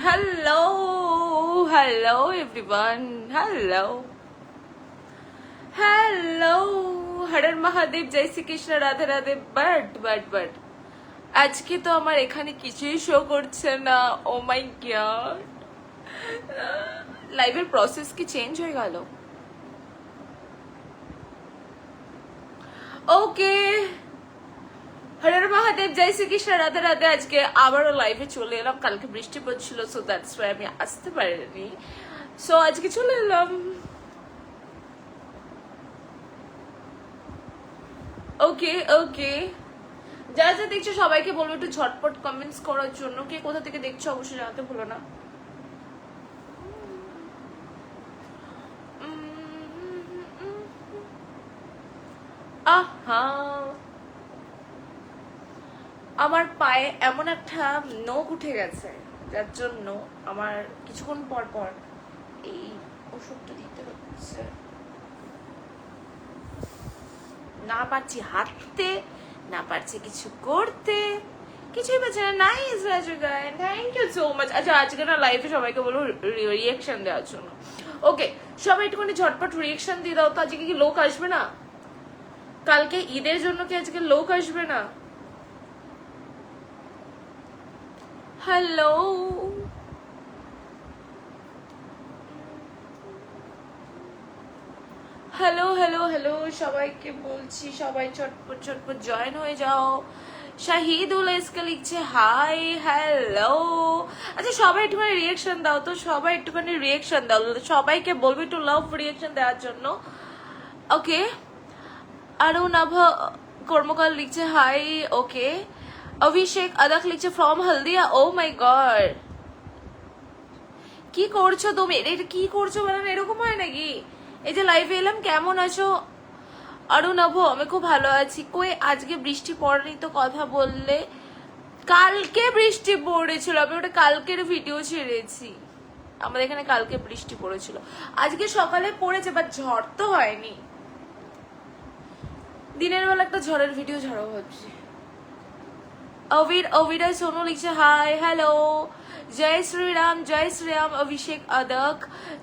hello everyone, hello হরের মহাদেব, জয় Shrikrishna, Radhe Radhe. But আজকে তো আমার এখানে কিছুই শো করছে না। ও মাই গড, লাইভের প্রসেস কি চেঞ্জ হয়ে গেল? ওকে, হরের মহাদেব, জয় শ্রীকৃষ্ণ, রাধে রাধে। আজকে আবারও লাইভে চলে এলাম। কালকে বৃষ্টি পড়ছিল, সো দ্যাটস ওয়াই আমি আসতে পারিনি। সো আজকে চলে এলাম। ওকে যা যা দেখছো সবাইকে বলবো একটু ঝটপট কমেন্টস করার জন্য। কে কোথা থেকে দেখছো অবশ্যই জানাতে ভুলো না। আহা, আমার পায়ে এমন একটা নখ উঠে গেছে যার জন্য আমার কিছুক্ষণ পর পর এই ওষুধটা দিতে হচ্ছে। না পারছি হাঁটতে, না পারছি কিছু করতে, কিছুই পারছি না। Nice Raju guy, thank you so much. আচ্ছা, আজকে না লাইভে সবাইকে বলবো রিয়াকশন দেওয়ার জন্য। ওকে, সবাই একটুখানি ঝটপট রিয়াকশন দিয়ে দাও তো। আজকে কি লোক আসবে না? কালকে ঈদের জন্য কি আজকে লোক আসবে না? হ্যালো হ্যালো হ্যালো হ্যালো সবাইকে বলছি, সবাই চটপট জয়েন হয়ে যাও। শাহিদুল ইসকা লিখছে হাই হ্যালো। আচ্ছা, সবাই একটুখানি রিয়াকশন দাও তো, সবাই একটুখানি রিয়াকশন দাও। সবাইকে বলবো একটু লাভ রিয়াকশন দেওয়ার জন্য। ওকে, আরো নাভা কর্মকাল লিখছে হাই। ওকে, অভিষেক আদাক লিখছে from Haldia. O my god, কি করছো তুমি? এটা কি করছো বলেন? এরকম হয় নাকি? এই যে লাইভে এলাম, কেমন আছো? অরুণাভ, আমি খুব ভালো আছি। কই আজকে বৃষ্টি পড়েনি তো, কথা বললে। কালকে বৃষ্টি পড়েছিল, আমি ওটা কালকের ভিডিও ছেড়েছি। আমাদের এখানে কালকে বৃষ্টি পড়েছিল, আজকে সকালে পড়েছে, বাট ঝড় তো হয়নি। দিনের বেলা একটা ঝড়ের ভিডিও ছাড়াও ভাবছি। অভিরাজ সোনু লিখছে হাই হ্যালো। জয় শ্রীরাম অভিষেক আদক।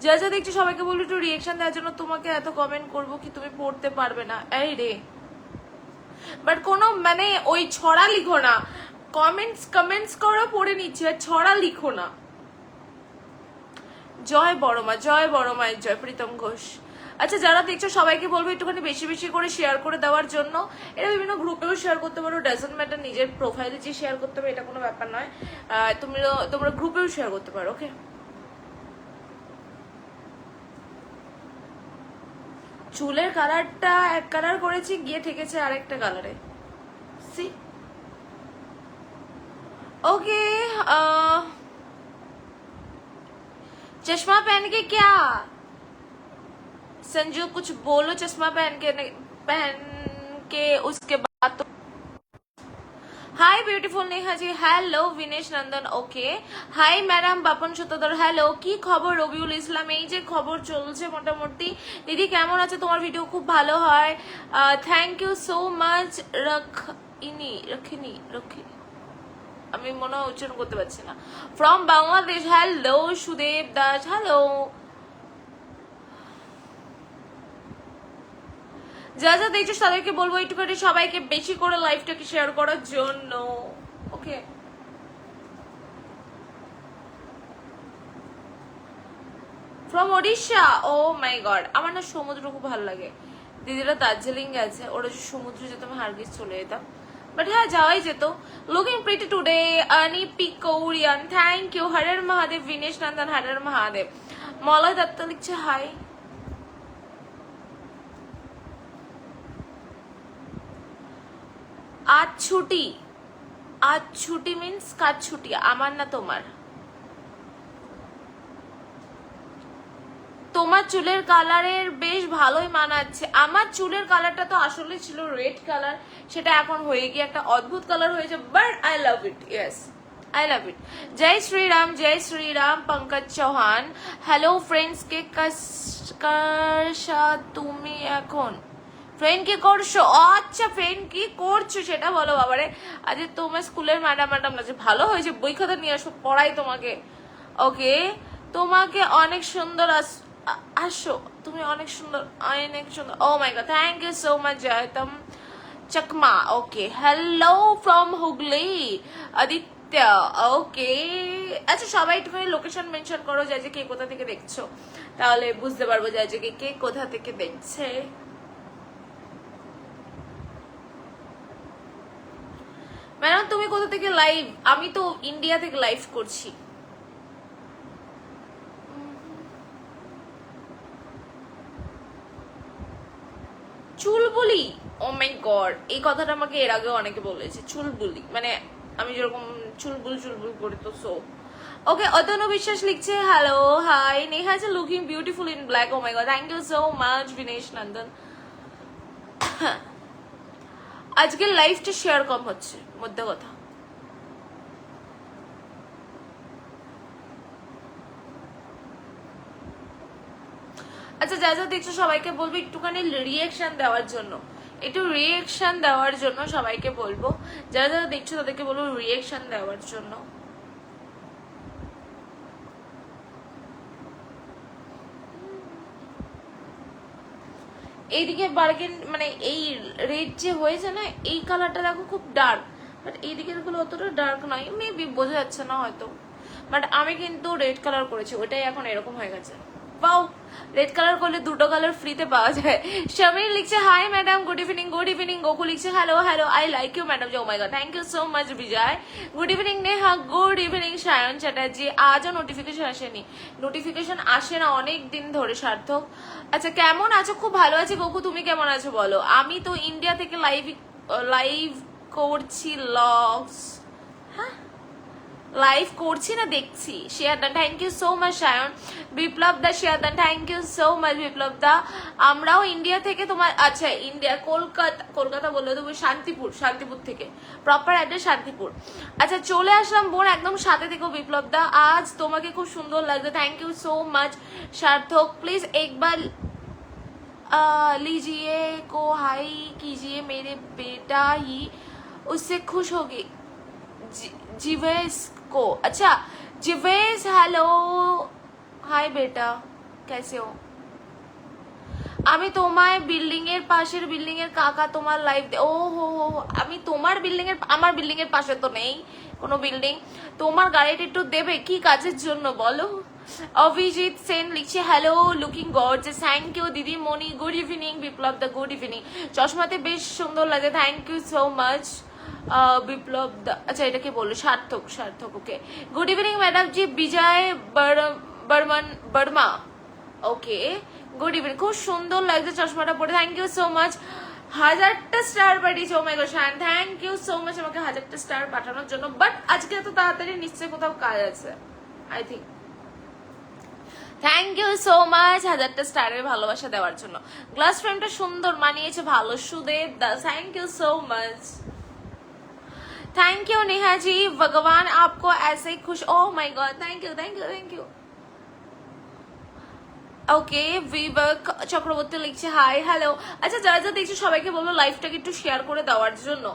যা যা দেখছো সবাইকে বলবো একটু রিয়েকশন দেওয়ার জন্য। তোমাকে এত কমেন্ট করবো কি তুমি পড়তে পারবে না? এই রে, বাট কোনো মানে ওই ছড়া লিখো না। কমেন্টস করো, পড়ে নিচ্ছি, আর ছড়া লিখো না। জয় বড়মা, জয় বড়মায়ের জয়। প্রীতম ঘোষ। আচ্ছা, যারা দেখছো সবাইকে বলবো একটুখানি বেশি বেশি করে শেয়ার করে দেওয়ার জন্য। এটা বিভিন্ন গ্রুপেও শেয়ার করতে পারো, ডাজন্ট ম্যাটার। নিজের প্রোফাইলে যে শেয়ার করতে হবে এটা কোনো ব্যাপার নয়। তোমরা গ্রুপেও শেয়ার করতে পারো। ওকে, চুলের কালারটা এক কালার করেছি, গিয়ে ঠেকেছে আরেকটা কালারে। সি ओके, चश्मा पहन के क्या संजू कुछ बोलो। चश्मा पहन के उसके बाद तो हाय ब्यूटीफुल नेहा जी, हेलो विनेश नंदन। ओके, हाय ম্যাডাম বাপন সতদর। হ্যালো, কি খবর রবিউল ইসলাম? এই যে খবর চলছে মোটামুটি। দিদি কেমন আছে? তোমার ভিডিও খুব ভালো হয়, থ্যাংক ইউ সো মাচ। রাখিনি আমি মনে হয় উচ্চারণ করতে পারছি না। From Bangladesh, hello Sudeb Das, hello. যা যা দেখছো তাদেরকে বলবো একটুখানি সবাইকে বেশি করে লাইভটাকে শেয়ার করার জন্য। Okay, from Odisha. Oh my God, আমার না সমুদ্র খুব ভালো লাগে। দিদিরা দার্জিলিং গেছে, ওরা যে সমুদ্রে যেত আমি হারগিজ চলে যেতাম, বাট হ্যাঁ যাওয়াই যেত। লুকিং প্রিটি টুডে আনি পিকৌরিয়ান, থ্যাংক ইউ। হরের মহাদেব বিনেশ নন্দন, হরের মহাদেব। মলয় দত্ত লিখছে হাই। আজ ছুটি মিন্স কাজ ছুটি, আমার না তোমার। তোমার চুলের কালারের বেশ ভালোই মানাচ্ছে। আমার চুলের কালারটা তো আসলে ছিল রেড কালার, সেটা এখন হয়ে গিয়ে একটা অদ্ভুত কালার হয়েছে, but I love it. Yes, I love it. Jai Shriram Pankaj Chauhan. Hello friends, কে কাশা তুমি এখন? ফ্রেন্ড কি করছো? আচ্ছা, ফ্রেন্ড কি করছো সেটা বলো। বাবারে, আজ তোমার স্কুলের ম্যাডাম না যে ভালো হয়েছে, বই খাতা নিয়ে আসো, পড়াই তোমাকে। ওকে, তোমাকে অনেক সুন্দর আসো, তুমি অনেক সুন্দর, অনেক সুন্দর। Oh my god, thank you so much Jaytam Chakma. Okay, hello from Hooghly Aditya. Okay, আচ্ছা সবাই একটুখানি লোকেশন মেনশন করো যে কে কোথা থেকে দেখছো, তাহলে বুঝতে পারবো যে আজকে কে কোথা থেকে দেখছে। ম্যাডাম তুমি কোথা থেকে লাইভ? আমি তো ইন্ডিয়া থেকে লাইভ করছি। চুলবুলি, ও মাই গড, এই কথাটা আমাকে এর আগেও অনেকে বলেছে, চুলবুলি মানে আমি যেরকম চুলবুল চুলবুল করি তো সো। ওকে, অতনু বিশ্বাস লিখছে hello hi Neha is looking beautiful in black. Oh my god, thank you so much Binesh Nandan. আজকে লাইফটা শেয়ার কম হচ্ছে, মধ্যে কথা। আচ্ছা যা যা দেখছো সবাইকে বলবো একটুখানি রিয়েকশন দেওয়ার জন্য, একটু রিয়েকশন দেওয়ার জন্য সবাইকে বলবো, যারা যারা দেখছো তাদেরকে বলবো রিয়েকশন দেওয়ার জন্য। এইদিকে বার্গেন মানে এই রেড যে হয়েছে না, এই কালারটা দেখো খুব ডার্ক, বাট এইদিকে দেখো অতটা ডার্ক নয়, মেবি বোঝা যাচ্ছে না হয়তো, বাট আমি কিন্তু রেড কালার করেছি, ওটাই এখন এরকম হয়ে গেছে। পাও রেড কালার করলে দুটো কালার ফ্রিতে পাওয়া যায়। সমীর লিখছে hi madam good evening. Good evening. Goku লিখছে hello hello I like you madam. Oh my god, thank you so much Bijay. Good evening Neha. Good evening Sayan Chatterjee. আজও নোটিফিকেশন আসেনি, নোটিফিকেশন আসে না অনেক দিন ধরে সার্থক। আচ্ছা কেমন আছো? খুব ভালো আছি গোকু, তুমি কেমন আছো বলো? আমি তো ইন্ডিয়া থেকে লাইভ করছি লগস। হ্যাঁ লাইভ করছি না, দেখছি। শেয়ার দা, thank you so much Sayan. Biplab da share দা, thank you so much Biplab da. আমরাও ইন্ডিয়া থেকে তোমার, আচ্ছা ইন্ডিয়া কলকাতা বললে তো শান্তিপুর থেকে, প্রপার অ্যাড্রেস শান্তিপুর। আচ্ছা চলে আসলাম বোন, একদম সাথে থেকো বিপ্লব দা। আজ তোমাকে খুব সুন্দর লাগছে, থ্যাংক ইউ সো মাচ সার্থক। প্লিজ একবার लीजिए को हाई कीजिए, मेरे बेटा ही उससे खुश होगी। जिवेश को, अच्छा जिवेश हेलो हाय बेटा कैसे हो? আমি তোমার বিল্ডিং এর পাশের বিল্ডিং এর কাকা তোমার লাইভ, ও হো হো, আমি তোমার বিল্ডিং এর, আমার বিল্ডিং এর পাশে তো নেই কোনো বিল্ডিং, তোমার গাড়িটা একটু দেবে কি কাজের জন্য বলো? অভিজিৎ সেন লিখছে hello looking gorgeous, thank you দিদি মনি। Good evening Biplab da, good evening. চশমাতে বেশ সুন্দর লাগে, thank you so much Biplab da. আচ্ছা এটাকে বললো Sarthak, okay. Good evening madam ji. Bijay Barma, okay good evening. খুব সুন্দর লাগছে চশমাটা পরে, থ্যাংক ইউ সো মাচ। 1000টা স্টার পাঠিয়েছে, oh my God Shan, thank you so much আমাকে 1000টা স্টার পাঠানোর জন্য। বাট আজকে এত তাড়াতাড়ি নিশ্চয়ই কোথাও কাজ আছে I think. Thank you so much 1000টা স্টারের ভালোবাসা দেওয়ার জন্য। গ্লাস ফ্রেমটা সুন্দর মানিয়েছে, ভালো Sudeb Das, thank you so much. Thank you Neha ji, भगवान आपको ऐसे ही खुश। Oh my God, thank you thank you thank you. Okay Bibek Chakraborty লিখছে হাই হ্যালো। আচ্ছা যারা যা দেখছো সবাইকে বলবো লাইভটাকে একটু শেয়ার করে দেওয়ার জন্য।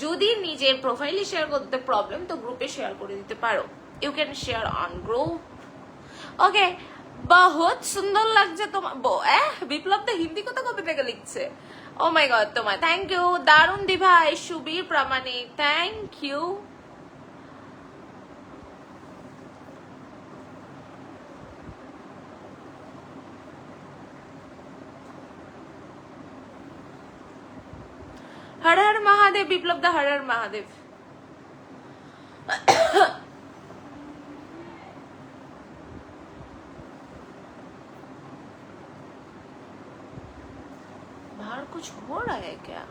যদি নিজের প্রোফাইলে শেয়ার করতে প্রবলেম তো গ্রুপে শেয়ার করে দিতে পারো, you can share on group. Okay বহুত সুন্দর লাগছে তোমার বিপ্লব তো হিন্দি কথা কবে থেকে লিখছে, ও মাই গড তোমার থ্যাংক ইউ। দারুণ দিভাই সুবীর প্রামাণিক, থ্যাংক ইউ। हर हर महादेव বিপ্লব দা, हर हर महादेव। बाहर कुछ हो रहा है क्या?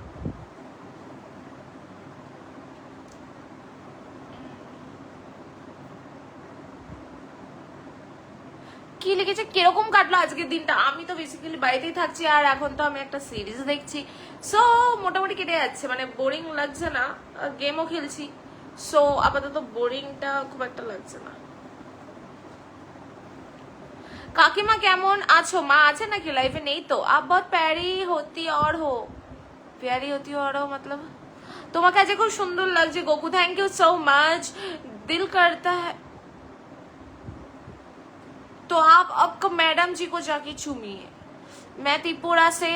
কি লিখেছে কিরকম কাটলো আজকের দিনটা? আমি তো বেসিক্যালি বাড়িতেই থাকছি আর এখন তো আমি একটা সিরিজ দেখছি, সো মোটামুটি কেটে যাচ্ছে, মানে বোরিং লাগছে না, গেমও খেলছি, সো আপাতত বোরিংটা খুব একটা লাগছে না। কাকিমা কেমন আছো? মা আছে নাকি লাইফে? নেই তো। আপ বহুত প্যারি হতি और हो, প্যারি হতি और हो मतलब। তোমাকে আজকে খুব সুন্দর লাগছে Goku, thank you so much. দিল করতা है तो आप अब मैडम जी को जाके चूमिए। मैं त्रिपुरा से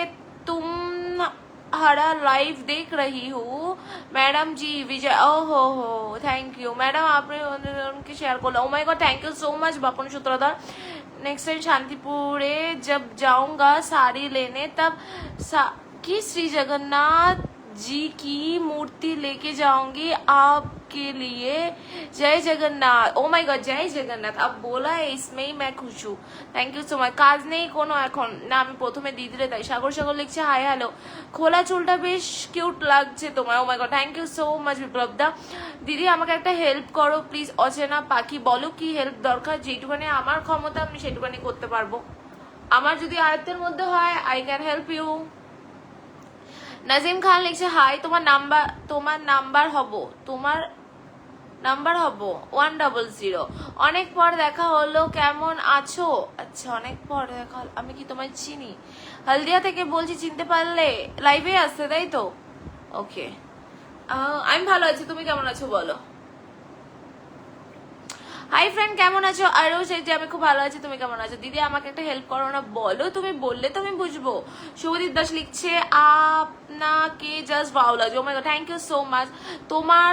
तुम्हारा लाइव देख रही हूँ मैडम जी विजय। ओहो हो थैंक यू मैडम, आपने उनके शेयर को। Oh my God thank you so much Bapan Sutradhar. Next time शांतिपुरे जब जाऊंगा साड़ी लेने तब कि श्री जगन्नाथ जी की मूर्ति लेके जाऊंगी आपके लिए। जय जगन्नाथ। ओ माय गॉड जय जगन्नाथ। अब बोला है इसमें ही मैं खुश हूँ। थैंक यू सो माच। কাজ নেই কোনো এখন না, আমি প্রথমে দিদিরে তাই। সাগর সাগর লিখছে হাই হ্যালো, খোলা চুলটা বেশ কিউট লাগছে তোমার। Oh my god thank you so much Biplab da. দিদি আমাকে একটা হেল্প করো প্লিজ। অচেনা পাখি বলো কি হেল্প দরকার, যেটুখানি আমার ক্ষমতা আমি সেটুখানি করতে পারবো। আমার যদি আয়ত্তের মধ্যে হয় I can help you. Nazim Khan লিখছে হাই, তোমার নাম্বার হবো 100। অনেক পর দেখা হলো, কেমন আছো? আচ্ছা অনেক পর দেখা হলো, আমি কি তোমায় চিনি? হলদিয়া থেকে বলছি, চিনতে পারলে? লাইভে আসছে তাই তো? ওকে আমি ভালো আছি, তুমি কেমন আছো বলো। হাই ফ্রেন্ড কেমন আছো? আরও সেই যে আমি খুব ভালো আছি, তুমি কেমন আছো? দিদি আমাকে একটা হেল্প করো না, বলো। তুমি বললে তো আমি বুঝবো। শুভদীপ দাস লিখছে আপনাকে জাস্ট ভালো লাগছে। Oh my god thank you so much. তোমার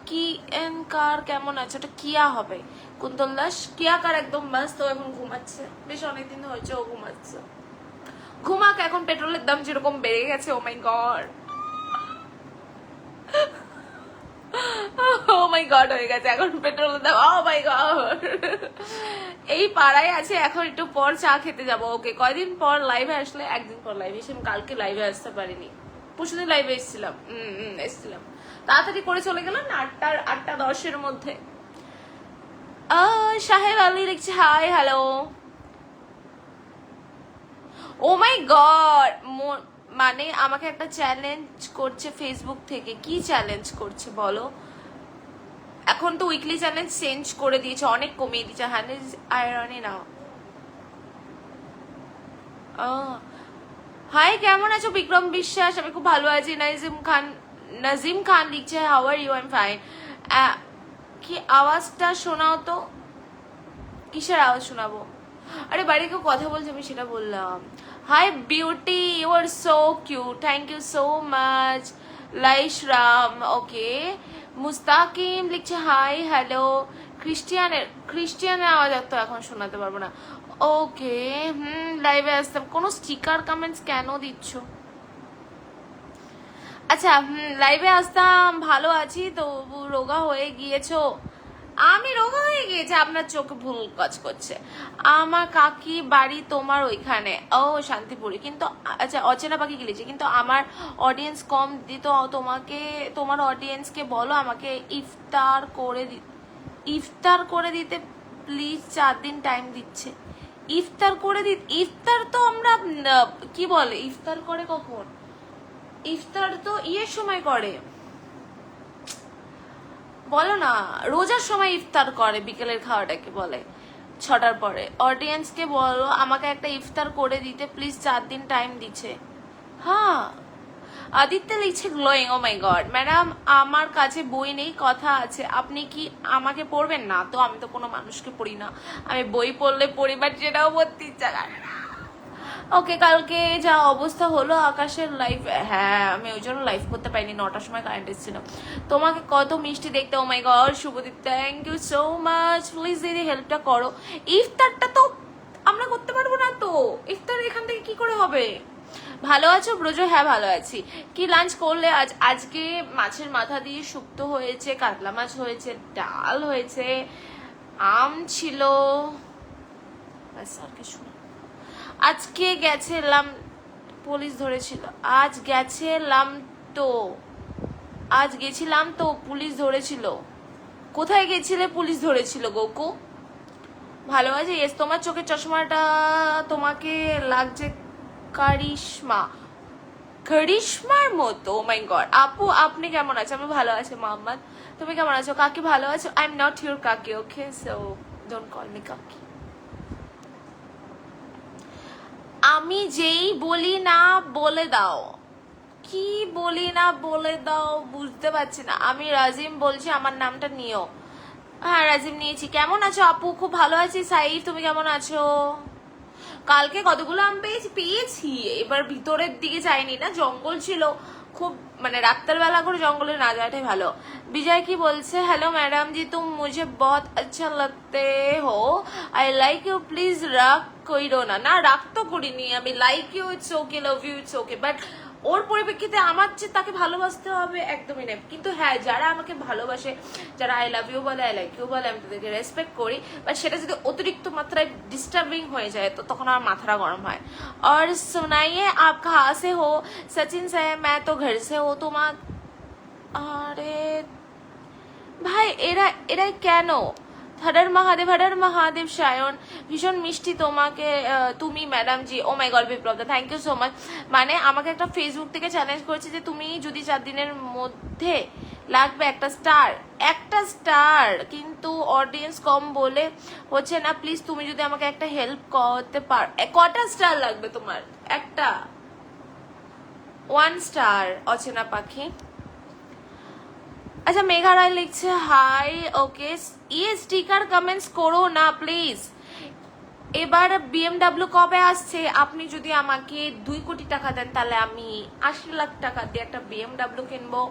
কি এন কার কেমন আছে? ওটা কিয়া হবে। কুন্তল দাস কিয়া কার একদম মস্ত, এখন ঘুমাচ্ছে, বেশ অনেকদিন হয়েছে ও ঘুমাচ্ছে। ঘুমাক, এখন পেট্রোলের দাম যেরকম বেড়ে গেছে। Oh my god O my god হয়ে গেছে এখন পেট্রোলের দাম। ও মাই গড এই পাড়ায় আছে, এখন একটু পর চা খেতে যাবো। ওকে কয়দিন পর লাইভে আসলে? একদিন পর লাইভে এসে, কালকে লাইভে আসতে পারিনি, পরশুদিন লাইভে এসেছিলাম। এসেছিলাম তাড়াতাড়ি করে চলে গেলাম না, 8টা 10-এর মধ্যে। সাহেব আলী লিখছে hi hello. O my god, মানে আমাকে একটা চ্যালেঞ্জ করছে ফেসবুক থেকে। কি চ্যালেঞ্জ করছে বলো? এখন তো উইকলি চ্যালেঞ্জ চেঞ্জ করে দিয়েছে, অনেক কমিয়ে দিয়েছে। আয়রনি নাও। হাই কেমন আছো? বিক্রম বিশ্বাস আমি খুব ভালো আছি। নাজিম খান লিখছে how are you? I am fine. কি আওয়াজটা শোনাও তো। কিসের আওয়াজ শোনাবো? আরে বাড়ি কেউ কথা বলছে, আমি সেটা বললাম। Hi beauty, you are so cute, thank you so much. Laishram okay. Mustakim লিখছে হাই হ্যালো। ক্রিস্টিয়ানের আওয়াজ তো এখন শোনাতে পারবো না। ওকে লাইভে আসতাম। কোনো স্টিকার কমেন্টস কেন দিচ্ছ? আচ্ছা লাইভে আসতাম, ভালো আছি তো। রোগা হয়ে গিয়েছো? আমি রোগা হয়ে গিয়েছি? আপনার চোখে ভুল কাজ করছে। আমার কাকি বাড়ি তোমার ওইখানে? ও শান্তিপুরে। কিন্তু আচ্ছা অচেনা পাখি গিলেছে, কিন্তু আমার অডিয়েন্স কম দিত। তোমাকে তোমার অডিয়েন্সকে বলো আমাকে ইফতার করে দিতে প্লিজ। 4 দিন টাইম দিচ্ছে। ইফতার করে ইফতার তো আমরা কি বলে, ইফতার করে কখন? ইফতার তো ইয়ের সময় করে, বলো না, রোজার সময় ইফতার করে, বিকেলের খাওয়াটাকে বলে 6টার পরে। অডিয়েন্সকে বলো আমাকে একটা ইফতার করে দিতে প্লিজ। 4 দিন টাইম দিচ্ছে। হ্যাঁ আদিত্য লিখছে glowing. O my god madam আমার কাছে বই নেই, কথা আছে, আপনি কি আমাকে পড়বেন? না তো, আমি তো কোনো মানুষকে পড়ি না। আমি বই পড়লে পরিবার যেটাও পড়তে ইচ্ছা করে না। ওকে কালকে যা অবস্থা হলো আকাশের লাইভ, হ্যাঁ আমি ওই জন্য লাইভ করতে পারিনি, 9টার সময় কারেন্ট এসেছিল। তোমাকে কত মিষ্টি দেখতে। Oh my God Shubhodeep thank you so much. Please দিদি হেল্পটা করো। ইফতারটা তো আমরা করতে পারবো না তো, ইফতার এখান থেকে কি করে হবে? ভালো আছো ব্রজ? হ্যাঁ ভালো আছি। কি লাঞ্চ করলে আজ? আজকে মাছের মাথা দিয়ে শুক্তো হয়েছে, কাতলা মাছ হয়েছে, ডাল হয়েছে, আম ছিল, আর কিছু। আজকে গেছিলাম, পুলিশ ধরেছিল। আজ গেছিলাম তো পুলিশ ধরেছিল। কোথায় গেছিলে? পুলিশ ধরেছিল গোকু। ভালো আছে? ইয়েস। তোমার চোখের চশমাটা তোমাকে লাগছে করিশ্মার মতো। Oh my god. আপু আপনি কেমন আছেন? আমি ভালো আছি মোহাম্মদ, তুমি কেমন আছো? কাকি ভালো আছো? আই এম নট ইউর কাকি, ওকে, সো ডোন্ট কল মি কাকি। আমি যেই বলি না বলে দাও। কি বলি না বলে দাও বুঝতে পারছি না। আমি রাজিম বলছি, আমার নামটা নিও। হ্যাঁ রাজিম নিয়েছি। কেমন আছো আপু? খুব ভালো আছি। সাইফ তুমি কেমন আছো? কালকে কতগুলো আম পেয়েছি। এবার ভিতরের দিকে যাইনি, না জঙ্গল ছিল খুব, মানে রাত্রের বেলা করে জঙ্গলে না যাওয়াটাই ভালো। বিজয় কি বলছে? हेलो मैडम जी तुम मुझे बहुत अच्छा लगते हो, आई लाइक यू, प्लीज রাগ কইরো না। না রাগ তো করিনি আমি, like you it's okay, love you it's okay, but ওর পরিপ্রেক্ষিতে আমার যে তাকে ভালোবাসতে হবে একদমই না। কিন্তু হ্যাঁ, যারা আমাকে ভালোবাসে, যারা আই লাভ ইউ বলে, আই লাইক ইউ বলে, আমি তাদেরকে রেসপেক্ট করি, বাট সেটা যদি অতিরিক্ত মাত্রায় ডিস্টার্বিং হয়ে যায় তো তখন আমার মাথাটা গরম হয়। और सुनाइए आप कहाँ से हो? सचिन से। मैं तो घर से हो। তোমার আরে ভাই এরা এরাই কেন? হরর মহাদেব সায়ন, ভীষণ মিষ্টি তোমাকে, তুমি madam ji. Oh my god Biplab দা, থ্যাংক ইউ সো মাচ। মানে আমাকে একটা ফেসবুক থেকে চ্যালেঞ্জ করেছে যে তুমি যদি 4 দিনের মধ্যে লাগবে একটা স্টার, কিন্তু অডিয়েন্স কম বলে হচ্ছে না, প্লিজ তুমি যদি আমাকে একটা হেল্প করতে পার। কটা স্টার লাগবে তোমার? একটা 1 স্টার। অচেনা পাখি। আচ্ছা মেঘা রায় লিখছে হাই, ওকে। ইয়ে স্টিকার কমেন্টস করো না প্লিজ। এবার বিএমডাব্লিউ কবে আসছে? আপনি যদি আমাকে 2 কোটি টাকা দেন তাহলে আমি 80 লাখ টাকা দিয়ে একটা বিএমডাব্লিউ কিনবো।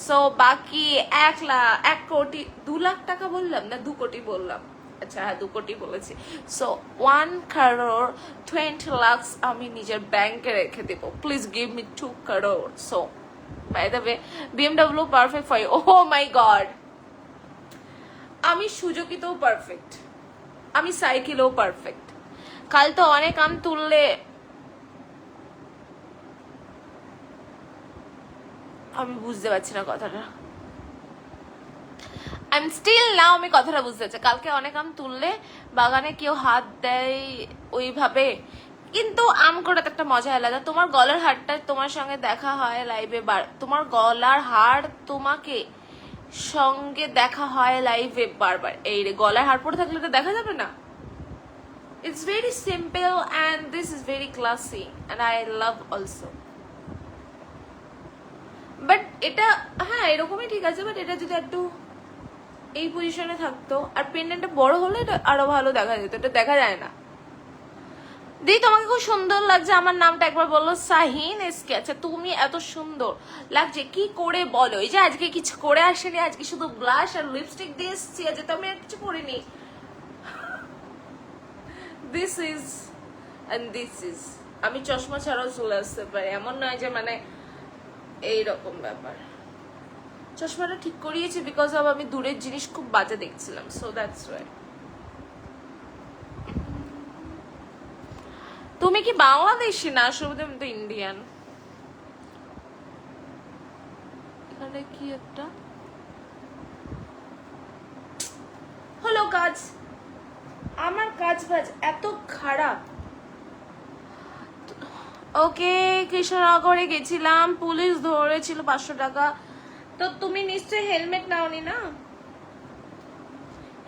সো বাকি 1 কোটি 2 লাখ টাকা বললাম না 2 কোটি বললাম? আচ্ছা হ্যাঁ 2 কোটি বলেছি। সো 1 crore 20 lakhs আমি নিজের ব্যাংকে রেখে দেবো। Please give me 2 crore। So by the way BMW perfect for you. Oh my god, আমি সুজুকিতেও পারফেক্ট, আমি সাইকেলেও পারফেক্ট। কাল তো অনেক আম তুললে, আমি বুঝতে পারছি না কথাটা। আই এম স্টিল নাও, আমি কথাটা বুঝতে পারছি। কালকে অনেক আম তুললে বাগানে কেউ হাত দেয় ওইভাবে, কিন্তু আম করাতে একটা মজা আলাদা। তোমার গলার হারটা তোমার সঙ্গে দেখা হয় লাইভে, তোমার গলার হার তোমাকে সঙ্গে দেখা হয় লাইভে বারবার। এই রে, গলার হার পরে থাকলে তো দেখা যাবে না। It's very simple and this is very classy and I love also. But এটা হ্যাঁ এরকমই ঠিক আছে, বাট এটা যদি একটু এই পজিশনে থাকতো আর পেন্ডেন্টটা বড় হলে এটা আরো ভালো দেখা যেত। এটা দেখা যায় না। দি তোমাকে খুব সুন্দর লাগছে। আমার নামটা একবার বললো। শাহিন এসকে। আচ্ছা তুমি এত সুন্দর লাগছে কি করে বলো? এই যে আজকে কিছু করে আসেনি, আজকে শুধু ব্লাশ আর লিপস্টিক দিয়ে এসছি, আজকে তো আমি আর কিছু করিনি। This is and this is. আমি চশমা ছাড়াও চলে আসতে পারি, এমন নয় যে মানে এইরকম ব্যাপার। চশমাটা ঠিক করিয়েছি বিকজ অফ আমি দূরের জিনিস খুব বাজে দেখছিলাম, সো দ্যাটস ওয়াই। তুমি কি বাংলাদেশি? না আসলে আমি তো ইন্ডিয়ান। এখানে কি একটা হলো কাজ, আমার কাজ বাজ এত খারাপ। ওকে, কৃষ্ণনগরে গেছিলাম, পুলিশ ধরেছিল 500 টাকা। তো তুমি নিশ্চয়ই হেলমেট নাওনি না?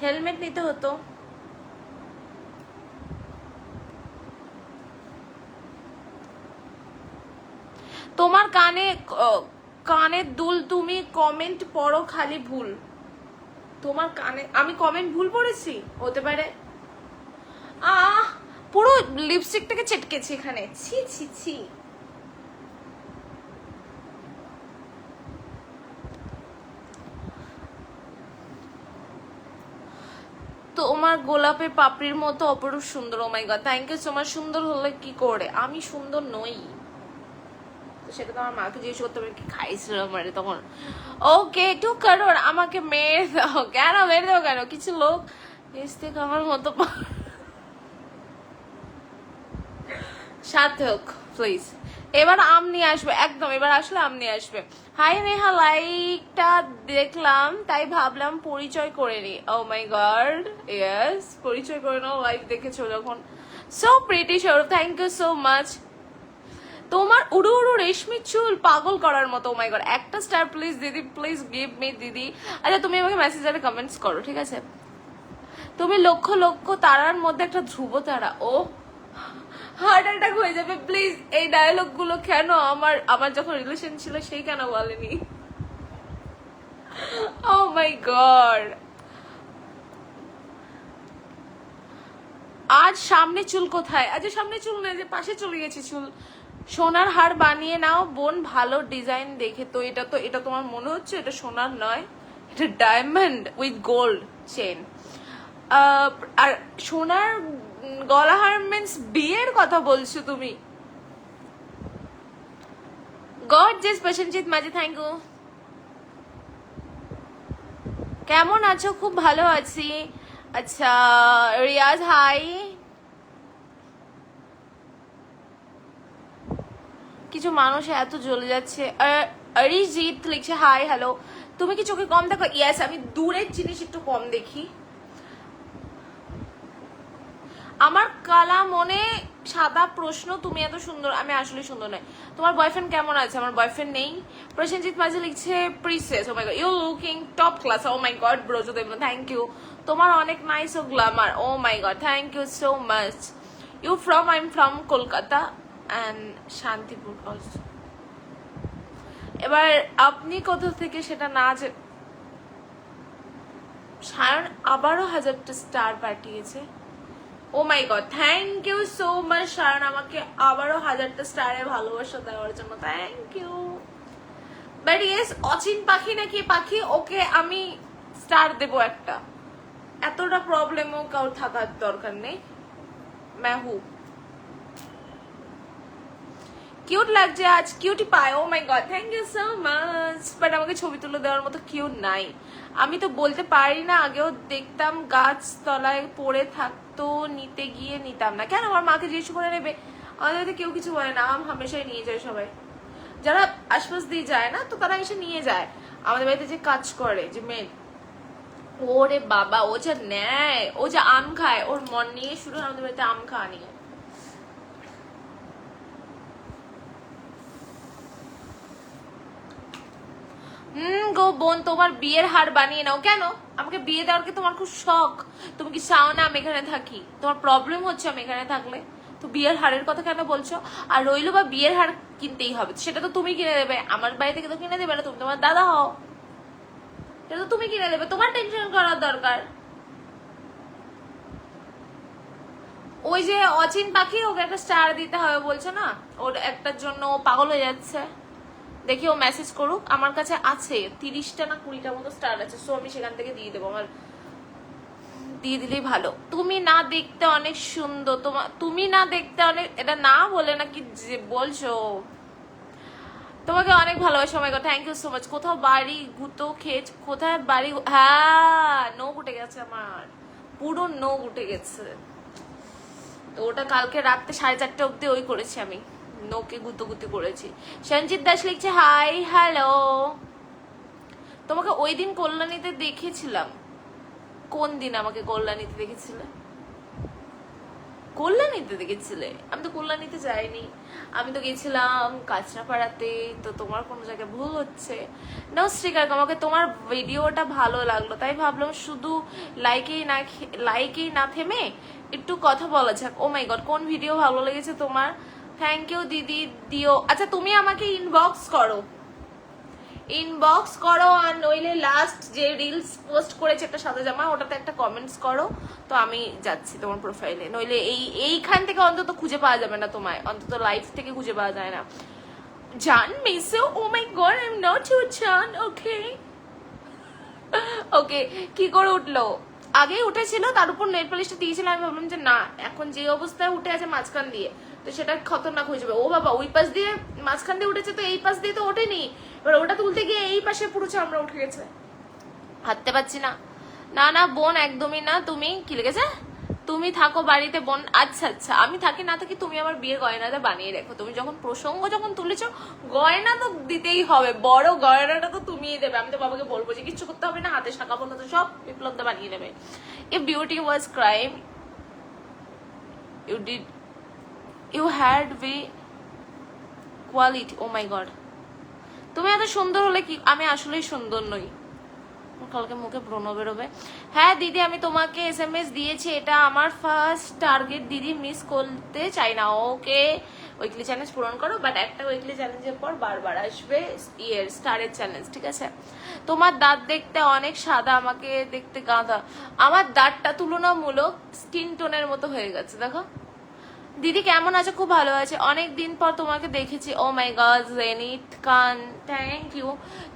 হেলমেট নিতে হতো। তোমার কানের দুল, তুমি কমেন্ট পড়ো খালি ভুল। তোমার কানে আমি কমেন্ট ভুল পড়েছি? হতে পারে। পুরো লিপস্টিকটাকে চেটকেছি এখানে। ছি ছি ছি। তোমার গোলাপের পাপড়ির মতো অপরূপ সুন্দর। Oh my god, thank you so much. সুন্দর হলে কি করে? আমি সুন্দর নই, সেটা তো আমার মাকে জিজ্ঞেস করতে হবে কি খাইছিল মানে তখন। ওকে 2 crore আমাকে মেরে দাও। কেন মেরে দাও কেন? কিছু লোক এসতে আমার মতো সার্থক প্লিজ। এবার আম নিয়ে আসবে একদম, এবার আসলে আম নিয়ে আসবে। হাই নেহা, লাইকটা দেখলাম তাই ভাবলাম পরিচয় করে নি। ও মাই গড, ইয়েস পরিচয় করে নাও লাইভ দেখেছো যখন। So pretty Sourav, thank you so much. তোমার উড়ু উড়ু রেশমি চুল পাগল করার মতো। ও মাই গড, একটা স্টার প্লিজ দিদি, প্লিজ গিভ মি দিদি। আচ্ছা তুমি আমাকে মেসেজারে কমেন্টস করো, ঠিক আছে? তুমি লক্ষ লক্ষ তারার মধ্যে একটা ধ্রুব তারা। ও হার্ট অ্যাটাক হয়ে যাবে প্লিজ। এই ডায়লগ গুলো কেন আমার যখন রিলেশন ছিল সেই কেন বলেনি? ও মাই গড, আজ সামনে চুল কোথায়? আজ সামনে চুল নেই, যে পাশে চলে গেছে চুল। সোনার হার বানিয়ে নাও বোন, ভালো ডিজাইন দেখে। তো এটা তোমার মনে হচ্ছে এটা সোনার নয়, এটা ডায়মন্ড উইথ গোল্ড চেন। আর সোনার গলাহার মিন্স বিয়ের কথা বলছো তুমি? God JS Prosenjit Majhi, thank you. কেমন আছো? খুব ভালো আছি। আচ্ছা রিয়াজ হাই। কিছু মানুষ এত জ্বলে যাচ্ছে। অরিজিৎ লিখছে হাই হ্যালো। তুমি কি চোখে কম দেখো? ইয়েস, আমি দূরের জিনিস একটু কম দেখি। আমার কালা মনে সাদা প্রশ্ন, তুমি এত সুন্দর। আমি আসলে সুন্দর নয়। তোমার বয়ফ্রেন্ড কেমন আছে? আমার বয়ফ্রেন্ড নেই। প্রসেনজিৎ মাঝি লিখছে princess, oh my God you looking top class, oh my God Brajadeb, thank you. তোমার অনেক nice oh glamour, oh my god thank you so much. You from? I am from Kolkata and Shantipur also. এবার আপনি কোথা থেকে সেটা না যে। সায়ন আবারও 1000টা স্টার পাঠিয়েছে। Oh my god thank you so much Sayan, আমাকে আবারও 1000টা স্টারে ভালোবাসা দেওয়ার জন্য থ্যাংক ইউ। বাট ইয়েস, অচিন পাখি নাকি পাখি, ওকে আমি স্টার দেবো একটা। এতটা প্রবলেমও কারোর থাকার দরকার নেই। মেহু কিউট লাগছে আজ, cutie pie. Oh my god thank you so much. But আমাকে ছবি তুলে দেওয়ার মতো কিউট নাই। আমি তো বলতে পারি না। আগেও দেখতাম গাছ তলায় পড়ে থাকতো, নিতে গিয়ে নিতাম না। কেন? আমার মাকে জিজ্ঞেস করে নেবে। আমাদের বাড়িতে কেউ কিছু বলে না, আম হামেশাই নিয়ে যায় সবাই। যারা আশপাশ দিয়ে যায় না তো তারা এসে নিয়ে যায়। আমাদের বাড়িতে যে কাজ করে, যে মেয়ে, ওরে বাবা, ও যা নেয়, ও যা আম খায়, ওর মন নিয়ে শুরু হয় আমাদের বাড়িতে আম খাওয়া নিয়ে। গো বোন, তোমার বিয়ের হার বানিয়ে নাও। কেন? আমাকে বিয়ে দেওয়ার কি তোমার খুব শখ? তুমি কি চাও না আমি এখানে থাকি? তোমার প্রবলেম হচ্ছে আমি এখানে থাকলে? তো বিয়ের হারের কথা কেন বলছো? আর রইলো বা বিয়ের হার কিনতেই হবে, সেটা তো তুমি কিনে দেবে। আমার বাড়ি থেকে তো কিনে দেবে না, তুমি তোমার দাদা হও, সেটা তো তুমি কিনে দেবে। তোমার টেনশন করার দরকার। ওই যে অচিন পাখি, ওকে একটা স্টার দিতে হবে বলছো না, ওর একটার জন্য ও পাগল হয়ে যাচ্ছে। দেখি ও মেসেজ করুক। আমার কাছে আছে 30টা না 20টা মতো স্টার আছে, সো আমি সেখান থেকে দিয়ে দেবো। আমার দিয়ে দিলেই ভালো। তুমি না দেখতে অনেক সুন্দর, তুমি না দেখতে অনেক, এটা না বলে নাকি যে বলছো। তোমাকে অনেক ভালোবাসা। My god thank you so much. কোথাও বাড়ি গুতো খেয়ে, কোথায় বাড়ি? হ্যাঁ, নোখ উঠে গেছে আমার, পুরো নোখ উঠে গেছে। তো ওটা কালকে রাত্রে 4:30 অব্দি ওই করেছি আমি, নোকে গুতোগুতি করেছি। সঞ্জিত দাস লিখছে হাই হ্যালো। তোমাকে ওই দিন কল্যাণীতে দেখেছিলাম। কোন দিন আমাকে কল্যাণীতে দেখেছিলে? কল্যাণীতে দেখেছিলে? আমি তো কল্যাণীতে যাইনি, আমি তো গেছিলাম কাঁচরাপাড়াতে। তো তোমার কোনো জায়গায় ভুল হচ্ছে। নাও শ্রীকার, আমাকে তোমার ভিডিওটা ভালো লাগলো, তাই ভাবলাম শুধু লাইকেই না থেমে একটু কথা বলা যাক। ও মাই গড, কোন ভিডিও ভালো লেগেছে তোমার? থ্যাংক ইউ দিদি, দিও। আচ্ছা তুমি আমাকে ইনবক্স করো, আর নইলে লাস্ট যে রিলস পোস্ট করেছে একটা সাদা জামা, ওটাতে একটা কমেন্টস করো। তো আমি যাচ্ছি তোমার প্রোফাইলে, নইলে এইখান থেকে অন্তত খুঁজে পাওয়া যাবে না তোমায়, অন্তত লাইফ থেকে খুঁজে পাওয়া যায় না। জান মিসো, oh my god I am not your জান। ওকে ওকে, কি করে উঠলো? আগেই উঠেছিল, তার উপর নেট পলিশটা দিয়েছিলাম। আমি ভাবলাম যে না, এখন যে অবস্থায় উঠে আছে মাঝখান দিয়ে, তো সেটা খতরনাক হয়ে যাবে। ও বাবা, ওই পাশ দিয়ে মাঝখান দিয়ে উঠেছে, তো এই পাশ দিয়ে তো ওঠেনি। এবার ওটা তুলতে গিয়ে এই পাশে পুরো চামড়া উঠে গেছে, হাঁটতে পারছি না। না না বোন, একদমই না। তুমি কি লেগেছে? তুমি থাকো বাড়িতে বোন। আচ্ছা আচ্ছা, আমি থাকি না থাকি, তুমি আমার বিয়ের গয়নাটা বানিয়ে রেখো। তুমি যখন প্রসঙ্গ যখন তুলেছো, গয়না তো দিতেই হবে, বড় গয়নাটা তো তুমিই দেবে। আমি তো বাবাকে বলবো যে কিচ্ছু করতে হবে না, হাতে শাঁখাবো না, তো সব বিপ্লবদা বানিয়ে নেবে। If beauty was crime you had be quality. Oh my god, তুমি এত সুন্দর হলে কি আমি আসলেই সুন্দর নই? কালকে মুখে ব্রণ বেরোবে। হ্যাঁ দিদি, আমি তোমাকে SMS দিয়েছি, এটা আমার ফার্স্ট টার্গেট দিদি, মিস করতে চাই না। ওকে উইকলি চ্যালেঞ্জ পূরণ করো, বাট একটা উইকলি চ্যালেঞ্জের পর বারবার আসবে স্টারের চ্যালেঞ্জ, ঠিক আছে? তোমার দাঁত দেখতে অনেক সাদা, আমাকে দেখতে গাঁদা। আমার দাঁতটা তুলনামূলক স্কিন টোনের মতো হয়ে গেছে, দেখো। দিদি কেমন আছে? খুব ভালো আছে, অনেক দিন পর তোমাকে দেখেছি। Oh my God Jenit Khan, thank you.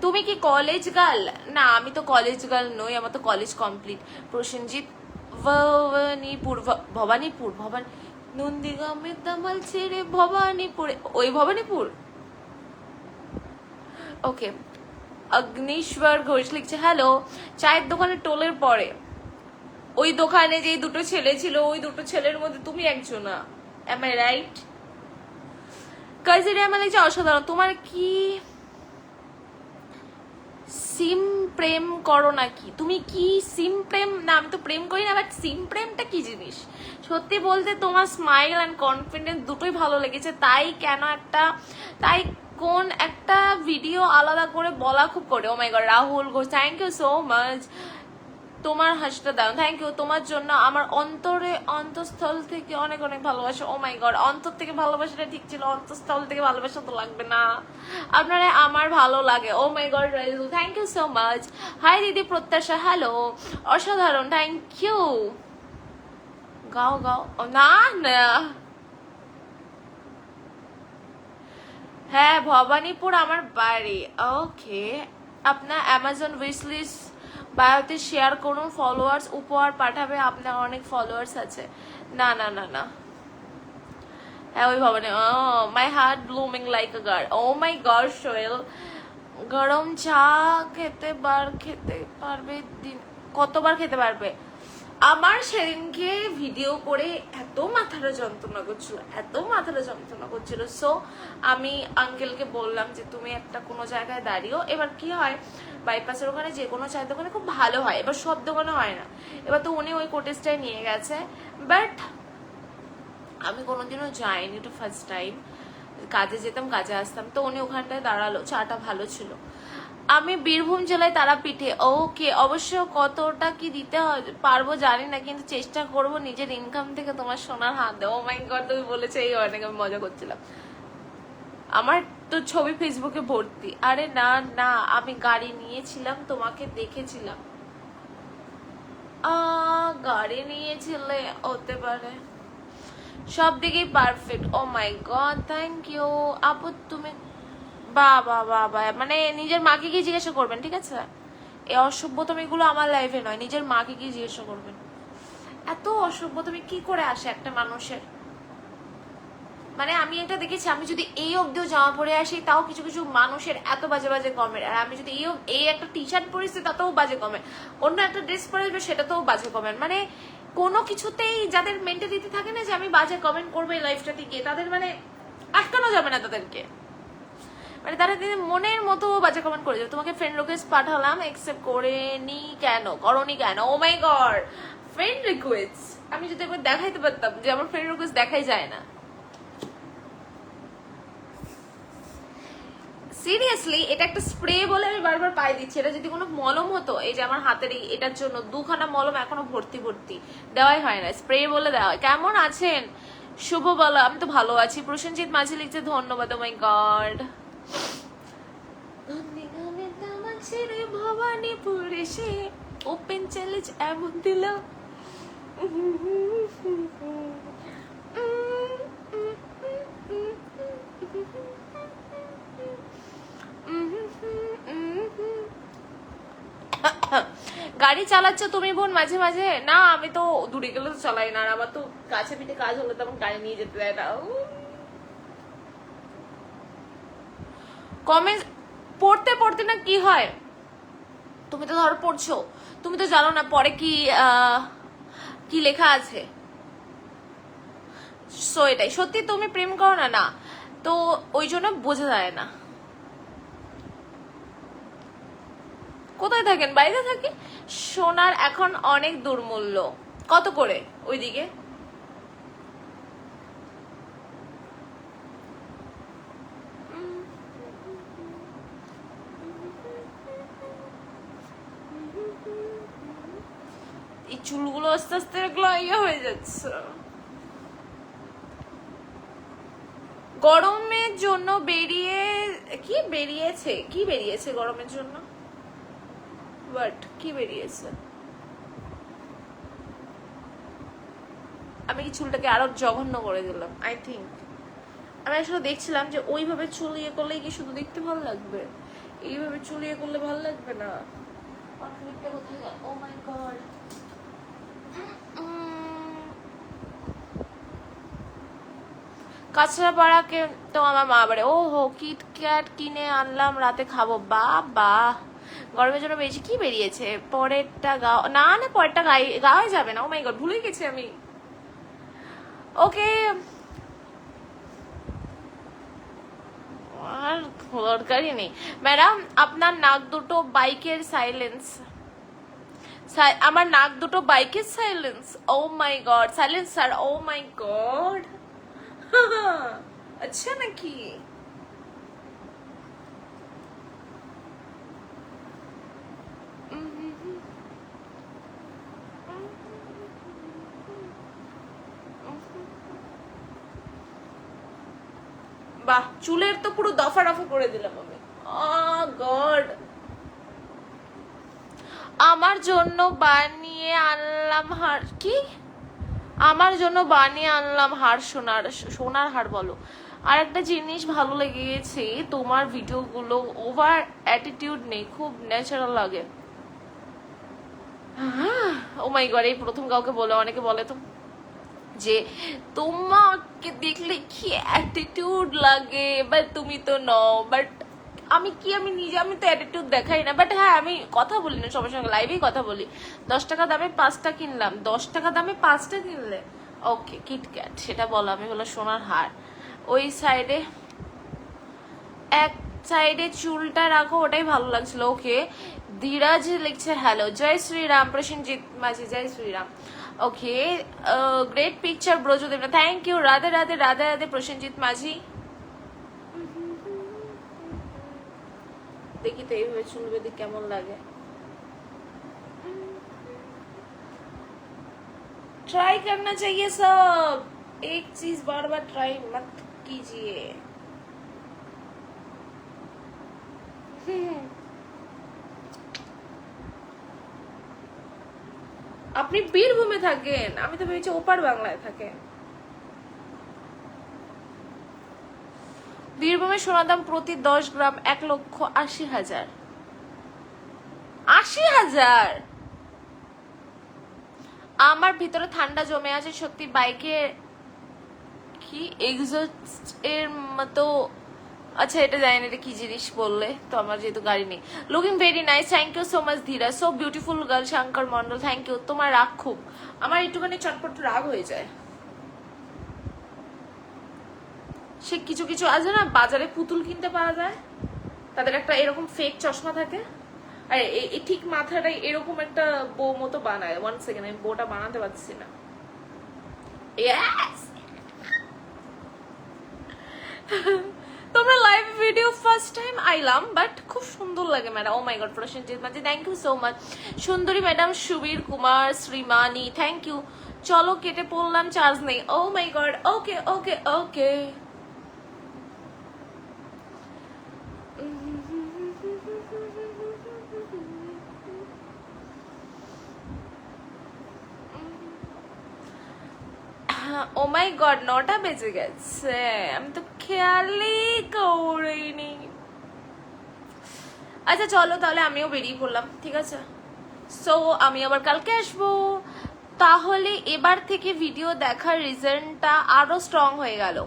তুমি কি কলেজ গার্ল? না, আমি তো কলেজ গার্ল নই, আমার তো কলেজ কমপ্লিট। প্রসেনজিৎ ভবানীপুর, ভবানীপুর ভবানী নন্দীগ্রামের দামাল ছেড়ে ভবানীপুরে, ওই ভবানীপুর। ওকে, অগ্নিশ্বর ঘোষ লিখছে হ্যালো, চায়ের দোকানে টোলের পরে ওই দোকানে যে দুটো ছেলে ছিল, ওই দুটো ছেলের মধ্যে তুমি একজনা, এম আই রাইট? কাজিরে আমার লিখছে অসাধারণ, তোমার কি সিম প্রেম করো নাকি? তুমি কি সিম প্রেম? না, আমি তো প্রেম করি না, বাট সিম প্রেমটা কি জিনিস? সত্যি বলতে তোমার স্মাইল অ্যান্ড কনফিডেন্স দুটোই ভালো লেগেছে, তাই কোন একটা ভিডিও আলাদা করে বলা খুব করে। Oh my God, Rahul Ghosh, thank you so much. তোমার হাসিটা দাও, থ্যাংক ইউ। তোমার জন্য আমার অন্তঃস্থল থেকে অনেক অনেক ভালোবাসা। ও মাই গড, অন্তর থেকে ভালোবাসাটা ঠিক ছিল, অন্তঃস্থল থেকে ভালোবাসা তো লাগবে না? আপনারা আমার ভালো লাগে। Oh my God Raiju, thank you so much. Hi দিদি প্রত্যাশা, হ্যালো, অসাধারণ, থ্যাংক ইউ। গাও গাও, না না, হ্যাঁ ভবানীপুর আমার বাড়ি। ওকে, আপনার অ্যামাজন উইশলিস্ট বায়োতে শেয়ার করুন, ফলোয়ার্স উপহার পাঠাবে, আপনার অনেক ফলোয়ার্স আছে। না না না না, হ্যাঁ ওই Bhabani. My heart blooming like a girl. Oh my god Sohel, গরম চা খেতে পারবে দিন, কতবার খেতে পারবে? আমার সেদিনকে ভিডিও করে এত মাথাটা যন্ত্রণা করছিল, সো আমি আঙ্কেলকে বললাম যে তুমি একটা কোনো জায়গায় দাঁড়িয়েও। এবার কি হয়, বাইপাসের ওখানে যে কোনো চায়ের দোকানে খুব ভালো হয়, এবার সব দোকানে হয় না। এবার তো উনি ওই কোটেজটাই নিয়ে গেছে, বাট আমি কোনোদিনও যাইনি, তো ফার্স্ট টাইম। কাজে যেতাম, কাজে আসতাম, তো উনি ওখানটায় দাঁড়ালো, চাটা ভালো ছিল। আমি বীরভূম জেলায় তারাপীঠে। ওকে, অবশ্য কতটা কি দিতে পারবো জানি না, কিন্তু চেষ্টা করব নিজের ইনকাম থেকে তোমার সোনার হাত দেবো। ও মাই গড, তুমি বলেছো এই অনেক, আমি মজা করছিলাম। আমার তো ছবি ফেসবুকে ভর্তি। আরে না না, আমি গাড়ি নিয়েছিলাম, তোমাকে দেখেছিলাম। গাড়ি নিয়েছিলে, হতে পারে। সব দিকেই perfect. Oh my god, thank you আপু। তুমি বাবা বাবা, মানে নিজের মাকে কি জিজ্ঞাসা করবেন, ঠিক আছে? এই অসভ্যতমিগুলো আমার লাইফে নয়, নিজের মাকে কি জিজ্ঞাসা করবেন? এত অসভ্যতমি কি করে আসে একটা মানুষের? মানে আমি এটা দেখেছি, আমি যদি এই অব্দিও জামা পরে আসি, তাও কিছু কিছু মানুষের এত বাজে বাজে কমেন্ট। আর আমি যদি এই একটা টি শার্ট পরেছি, তাতেও বাজে কমেন্ট। অন্য একটা ড্রেস পরে আসবে, সেটাতেও বাজে কমেন্ট। মানে কোনো কিছুতেই যাদের মেন্টালিটি থাকে না যে আমি বাজে কমেন্ট করবো এই লাইফটাতে গিয়ে, তাদের মানে আটকানো যাবে না তাদেরকে। মানে তারা মনের মতো বাজে কমেন্ট করে যাবে। তোমাকে ফ্রেন্ড রিকোয়েস্ট পাঠালাম, অ্যাকসেপ্ট করনি কেন, করনি কেন? ও মাই গড, ফ্রেন্ড রিকোয়েস্ট আমি যদি একবার দেখাইতে পারতাম যে আমার ফ্রেন্ড রিকোয়েস্ট দেখাই যায় না। সিরিয়াসলি, এটা একটা স্প্রে বলে আমি বারবার পাই দিচ্ছি। এটা যদি কোনো মলম হতো, এই যে আমার হাতের এটার জন্য 2খানা মলম এখনো ভর্তি দেওয়াই হয় না, স্প্রে বলে দেওয়া হয়। কেমন আছেন শুভ বলো? আমি তো ভালো আছি। প্রসেনজিৎ মাঝি লিখছে ধন্যবাদ। ও মাই গড, ভবানীপুর এসে ওপেন চ্যালেঞ্জ এমন দিল। গাড়ি চালাচ্ছ তুমি বোন মাঝে মাঝে? না, আমি তো দূরে গেলে তো চালাই না, আর আমার তো কাছে পিঠে কাজ হলে তো আমার গাড়ি নিয়ে যেতে দেয় না। কমেন্ট পড়তে পড়তে না কি হয়, তুমি তো ধরো পড়ছো, তুমি তো জানো না পরে কি লেখা আছে। সো এটাই সত্যি, তুমি প্রেম করো না, না তো ওই জন্য বোঝা যায় না। কোথায় থাকেন? বাইরে থাকি। সোনার এখন অনেক দুর্মূল্য। কত করে ওইদিকে? এই চুলগুলো আস্তে আস্তে এগুলো ইয়ে হয়ে যাচ্ছে। গরমের জন্য বেরিয়েছে গরমের জন্য, বাট কি বেরিয়েছে? আমি কি চুলটাকে আরো জঘন্য করে দিলাম? আই থিঙ্ক আমি আসলে দেখছিলাম যে ওইভাবে চুল ইয়ে করলে কি শুধু দেখতে ভালো লাগবে, এইভাবে চুল ইয়ে করলে ভালো লাগবে না। ও মাই গড, কাঁচরাপাড়াকে তো আমার মা বাড়ি। ও হো, কিটক্যাট কিনে আনলাম, রাতে খাবো। বাবা, গরমের জন্য বেশি কি বেরিয়েছে? পরেরটা গাও না, না পরেরটা গাওয়া যাবে না। ও মাই গড, ভুলে গেছি আমি। ওকে, আর দরকারই নেই। ম্যাডাম, আপনার নাক দুটো বাইকের সাইলেন্স। আমার নাক দুটো বাইকের silence. O my god, silencer. O my god, আচ্ছা নাকি? বাহ, চুলের তো পুরো দফা রফা করে দিলাম আমি। গড, আমার জন্য বানিয়ে আনলাম হার। কি? আমার জন্য বানিয়ে আনলাম হার, সোনার হার বলো। আর একটা জিনিস ভালো লেগে গেছে, তোমার ভিডিওগুলো ওভার অ্যাটিটিউড নেই, খুব ন্যাচারাল লাগে। ও মাই গড, এই প্রথম কাউকে বলে, অনেকে বলে তো যে তোমাকে দেখলে কি অ্যাটিটিউড লাগে, বাট তুমি তো নও। বাট আমি তো অ্যাটিটিউড দেখাই না। বাট হ্যাঁ, আমি কথা বলি না সবার সঙ্গে, লাইভেই কথা বলি। 10 টাকা দামে 5টা কিনলাম, 10 টাকা দামে 5টা কিনলে ওকে কিটক্যাট, সেটা বলো। আমি হলো সোনার হার। ওই সাইডে, এক সাইডে চুলটা রাখো, ওটাই ভালো লাগছিল। ওকে, ধীরাজ লিখছে hello, Joy Shriram. Prosenjit Majhi, Jai Shriram. Okay, great picture Brajadeb, thank you. Radhe Radhe Radhe Radhe Prosenjit Majhi. দেখি তো এইভাবে চুল বেঁধে কেমন লাগে। ट्राई करना चाहिए सब, एक चीज बार बार ट्राई मत कीजिए। আপনি বীরভূমে থাকেন? আমি তো ভেবেছি ওপার বাংলায় থাকেন। বীরভূমে সোনার দাম প্রতি 10 গ্রাম 1,80,000। 80,000? আমার ভিতরে ঠান্ডা জমে আছে সত্যি। বাইকে কি এক্সস্ট এর মতো, আচ্ছা এটা জানি না, এটা কি জিনিস বললে তো। আমার যেহেতু গাড়ি নেই। Looking very nice, thank you so much Dhira, so beautiful girl. Shankar Mondal, thank you. তোমার রাগ খুব, আমার একটুখানি চটপট রাগ হয়ে যায়। সে কিছু কিছু আছে না, বাজারে পুতুল কিনতে পাওয়া যায়, তাদের একটা এরকম ফেক চশমা থাকে, আর এই ঠিক মাথাটাই এরকম একটা বো মতো বানায়। 1 সেকেন্ড, আমি বোটা বানাতে পারছি না। ইয়েস, তোমরা লাইভ ভিডিও ফার্স্ট টাইম আইলাম, বাট খুব সুন্দর লাগে madam. Oh my God, Prosenjit Majhi, thank you so much. সুন্দরী madam, Subir Kumar, Shrimani, thank you. চলো কেটে পড়লাম, চার্জ নেই। ও my god, okay okay okay. O my god, 9টা বেজে গেছে, আমি তো খেয়ালই করিনি। আচ্ছা চলো তাহলে, আমিও বেরিয়ে পড়লাম, ঠিক আছে? সো আমি আবার কালকে আসবো। তাহলে এবার থেকে ভিডিও দেখার রিজনটা আরো স্ট্রং হয়ে গেল।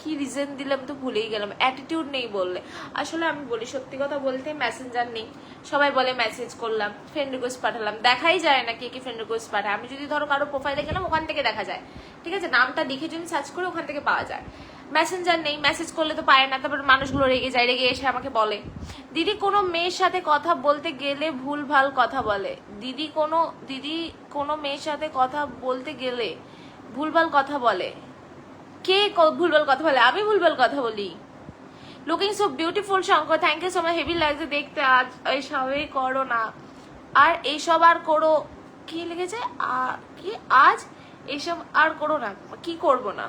কি রিজন দিলাম তো ভুলেই গেলাম। অ্যাটিটিউড নেই বললে, আসলে আমি বলি সত্যি কথা বলতে, মেসেঞ্জার নেই। সবাই বলে মেসেজ করলাম, ফ্রেন্ড রিকোয়েস্ট পাঠালাম, দেখাই যায় না কে কি ফ্রেন্ড রিকোয়েস্ট পাঠায়। আমি যদি ধরো কারো প্রোফাইলে গেলাম, ওখান থেকে দেখা যায়, ঠিক আছে, নামটা লিখে যদি সার্চ করে ওখান থেকে পাওয়া যায়। মেসেঞ্জার নেই, মেসেজ করলে তো পায় না। তারপর মানুষগুলো রেগে যায়, রেগে এসে আমাকে বলে দিদি কোনো মেয়ের সাথে কথা বলতে গেলে ভুল ভাল কথা বলে। দিদি কোনো মেয়ের সাথে কথা বলতে গেলে ভুলভাল কথা বলে। কে ভুলভাল কথা বলে? আমি ভুলভাল কথা বলি? Looking so beautiful Shankar, thank you so much. Heavy লাগছে দেখতে। আজ এইসবই করো না, আর এইসব আর করো। কি লিখেছে কি? আজ এইসব আর করো না, কি করব না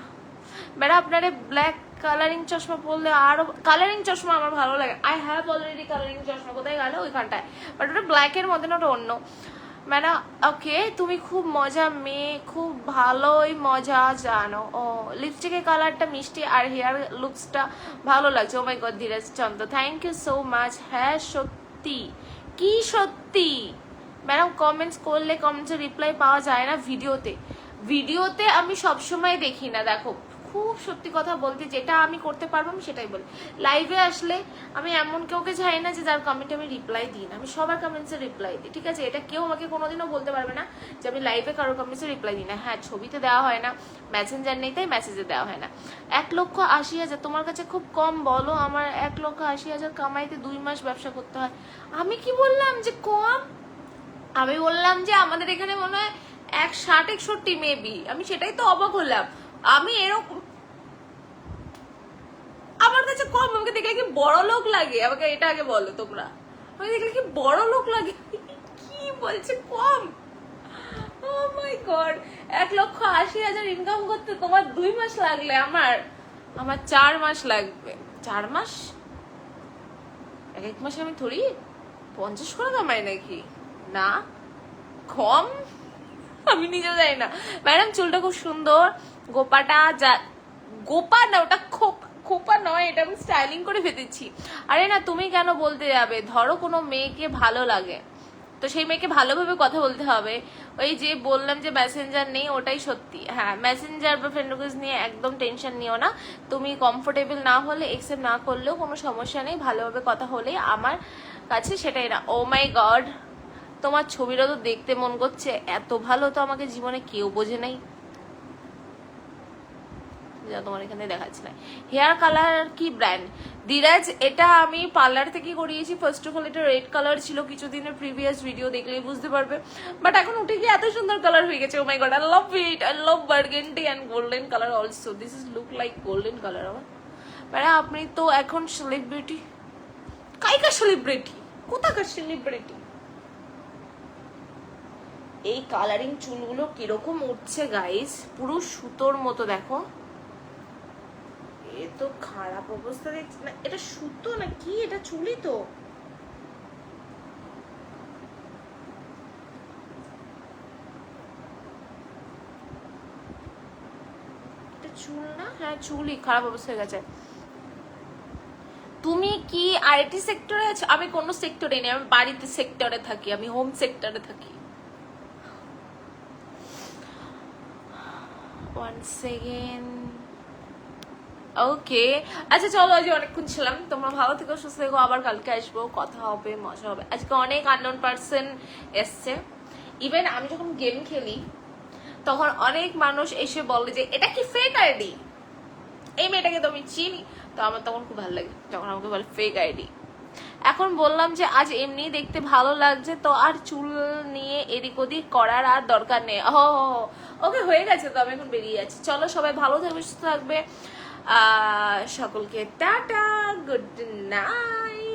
ম্যাডাম। আপনার ব্ল্যাক কালারিং চশমা পরলে আরো, কালারিং চশমা আমার ভালো লাগে, আই হ্যাভ অলরেডি কালারিং চশমা, কোথায় গেল ওইখানটায়, বাট ওটা ব্ল্যাকের মধ্যে না, ওটা অন্য ম্যাডাম। ওকে, তুমি খুব মজা মেয়ে, খুব ভালোই মজা জানো। ও লিপস্টিকের কালারটা মিষ্টি আর হেয়ার লুকসটা ভালো লাগছে। Oh my God Dhiraj Chandra, thank you so much. হ্যাঁ সত্যি, কি সত্যি ম্যাডাম? কমেন্টস করলে কমেন্টসের রিপ্লাই পাওয়া যায় না ভিডিওতে, ভিডিওতে আমি সবসময় দেখি না। দেখো খুব সত্যি কথা বলতে, যেটা আমি করতে পারবো আমি সেটাই বলি। লাইভে আসলে আমি এমন কাউকে চাই না যে যার কমেন্টে আমি রিপ্লাই দিই না, আমি সবার কমেন্টসে রিপ্লাই দিই, ঠিক আছে? এটা কেউ আমাকে কোনোদিনও বলতে পারবে না যে আমি লাইভে কারোর কমেন্টসে রিপ্লাই দিই না। হ্যাঁ ছবিতে দেওয়া হয় না, মেসেঞ্জার নেই তাই মেসেজে দেওয়া হয় না। 1,80,000 তোমার কাছে খুব কম বলো? আমার 1,80,000 কামাইতে 2 মাস ব্যবসা করতে হয়। আমি কি বললাম যে কম? আমি বললাম যে আমাদের এখানে মনে হয় 160-161 মেবি, আমি সেটাই তো অবাক হলাম। আমি এরকম, আমার কাছে কম, আমাকে দেখলে কি বড় লোক লাগে? আমাকে এটা আগে বলো তোমরা, আমাকে দেখলে কি বড় লোক লাগে? কি বলছে কম? ও মাই গড, 1,80,000 ইনকাম করতে তোমার 2 মাস লাগলে, আমার 4 মাস লাগবে। 4 মাস? এক মাসে আমি থরি 50 করে কামাই নাকি? না কম, আমি নিজেও জানি না। ম্যাডাম চুলটা খুব সুন্দর, গোপাটা যা, গোপা না ওটা, খোপা নয়, এটা আমি স্টাইলিং করে ফেলেছি। আরে না, তুমি কেন বলতে যাবে? ধরো কোনো মেয়েকে ভালো লাগে তো সেই মেয়েকে ভালোভাবে কথা বলতে হবে। ওই যে বললাম যে মেসেঞ্জার নেই, ওটাই সত্যি। হ্যাঁ মেসেঞ্জার বা ফ্রেন্ড রিকোয়েস্ট নিয়ে একদম টেনশন নিও না। তুমি কমফোর্টেবল না হলে, একসেপ্ট না করলেও কোনো সমস্যা নেই, ভালোভাবে কথা হলেই আমার কাছে সেটাই না। ও মাই গড, তোমার ছবিটা তো দেখতে মন করছে, এত ভালো তো আমাকে জীবনে কেউ বোঝে নাই, যা তোমার এখানে দেখাচ্ছে না। হেয়ার কালার কি ব্র্যান্ড? ধীরাজ এটা আমি পার্লার থেকে করিয়েছি। ফার্স্ট অফ অল এটা রেড কালার ছিল, কিছুদিনের প্রিভিয়াস ভিডিও দেখলেই বুঝতে পারবে, বাট এখন উঠে গিয়ে এত সুন্দর কালার হয়ে গেছে। Oh my god, I love it, I love burgundy and golden colour also, this is look like golden colour. আমার ম্যাডাম আপনি তো এখন সেলিব্রিটি। কাইকার সেলিব্রিটি? কোথাকার সেলিব্রিটি? এই কালারিং চুলগুলো কিরকম উঠছে গাইস, পুরো সুতোর মতো। দেখো এ তো খারাপ অবস্থা দেখছি না, এটা সুতো না কি, এটা চুলই তো। এটা চুল না? হ্যাঁ চুলই, খারাপ অবস্থা হয়ে গেছে। তুমি কি আইটি সেক্টরে আছো? আমি কোনো সেক্টরে নেই, আমি বাড়িতে সেক্টরে থাকি, আমি হোম সেক্টরে থাকি। 1 সেকেন্ড। ওকে আচ্ছা চলো, আজ অনেকক্ষণ ছিলাম, তোমরা ভালো থেকো, সুস্থ থেকো, আবার কালকে আসবো, কথা হবে, মজা হবে। আজকে অনেক আননোন পার্সন এসছে। ইভেন আমি যখন গেম খেলি তখন অনেক মানুষ এসে বলে যে এটা কি ফেক আইডি, এই মেয়েটাকে তো আমি চিনি। তো আমার তখন খুব ভালো লাগে যখন আমাকে বলে ফেক আইডি। এখন বললাম যে আজ এমনি দেখতে ভালো লাগছে, তো আর চুল নিয়ে এদিক ওদিক করার আর দরকার নেই। ও ওকে হয়ে গেছে, তো আমি এখন বেরিয়ে যাচ্ছি। চলো সবাই ভালো থাকবে, সুস্থ থাকবে, সকলকে টাটা, গুড নাইট।